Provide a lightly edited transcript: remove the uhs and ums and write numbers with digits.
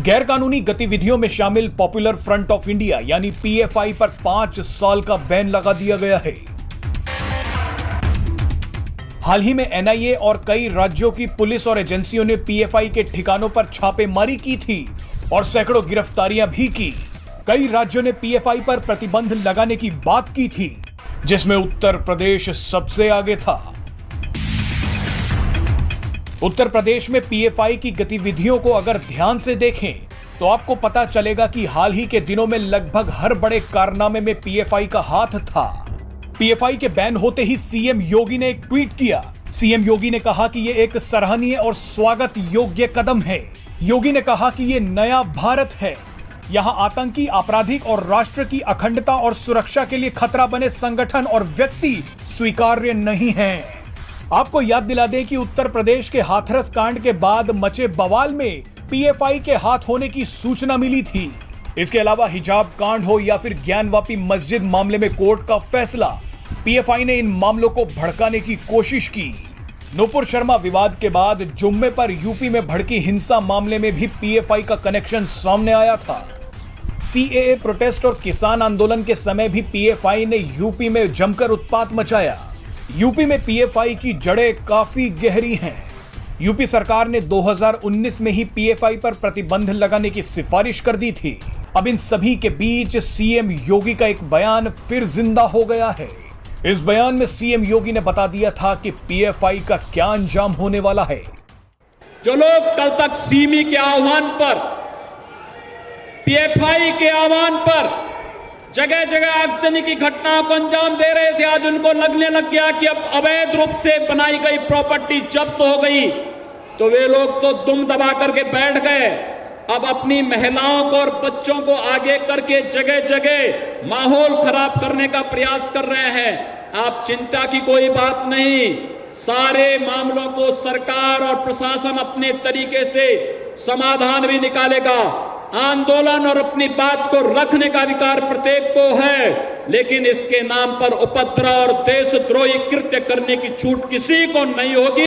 गैरकानूनी गतिविधियों में शामिल पॉपुलर फ्रंट ऑफ इंडिया यानी पीएफआई पर 5 साल का बैन लगा दिया गया है। हाल ही में एनआईए और कई राज्यों की पुलिस और एजेंसियों ने पीएफआई के ठिकानों पर छापेमारी की थी और सैकड़ों गिरफ्तारियां भी की। कई राज्यों ने पीएफआई पर प्रतिबंध लगाने की बात की थी, जिसमें उत्तर प्रदेश सबसे आगे था। उत्तर प्रदेश में पीएफआई की गतिविधियों को अगर ध्यान से देखें तो आपको पता चलेगा कि हाल ही के दिनों में लगभग हर बड़े कारनामे में पीएफआई का हाथ था। पीएफआई के बैन होते ही सीएम योगी ने एक ट्वीट किया। सीएम योगी ने कहा कि यह एक सराहनीय और स्वागत योग्य कदम है। योगी ने कहा कि यह नया भारत है। यहां आतंकी, आपराधिक और राष्ट्र की अखंडता और सुरक्षा के लिए खतरा बने संगठन और व्यक्ति स्वीकार्य नहीं हैं। आपको याद दिला दें कि उत्तर प्रदेश के हाथरस कांड के बाद मचे बवाल में पीएफआई के हाथ होने की सूचना मिली थी। इसके अलावा हिजाब कांड हो या फिर ज्ञानवापी मस्जिद मामले में कोर्ट का फैसला, पीएफआई ने इन मामलों को भड़काने की कोशिश की। नूपुर शर्मा विवाद के बाद जुम्मे पर यूपी में भड़की हिंसा मामले में भी पीएफआई का कनेक्शन सामने आया था। सीएए प्रोटेस्ट और किसान आंदोलन के समय भी पीएफआई ने यूपी में जमकर उत्पात मचाया। यूपी में पीएफआई की जड़ें काफी गहरी हैं। यूपी सरकार ने 2019 में ही पीएफआई पर प्रतिबंध लगाने की सिफारिश कर दी थी। अब इन सभी के बीच सीएम योगी का एक बयान फिर जिंदा हो गया है। इस बयान में सीएम योगी ने बता दिया था कि पीएफआई का क्या अंजाम होने वाला है। जो लोग कल तक सीमी के आह्वान पर, पीएफआई के आह्वान पर जगह जगह आगजनी की घटनाओं को अंजाम दे रहे थे, आज उनको लगने लग गया कि अब अवैध रूप से बनाई गई प्रॉपर्टी जब्त हो गई, तो वे लोग तो दुम दबा करके बैठ गए। अब अपनी महिलाओं को और बच्चों को आगे करके जगह जगह माहौल खराब करने का प्रयास कर रहे हैं। आप चिंता की कोई बात नहीं, सारे मामलों को सरकार और प्रशासन अपने तरीके से समाधान भी निकालेगा। आंदोलन और अपनी बात को रखने का अधिकार प्रत्येक को है, लेकिन इसके नाम पर उपद्रव और देशद्रोही कृत्य करने की छूट किसी को नहीं होगी।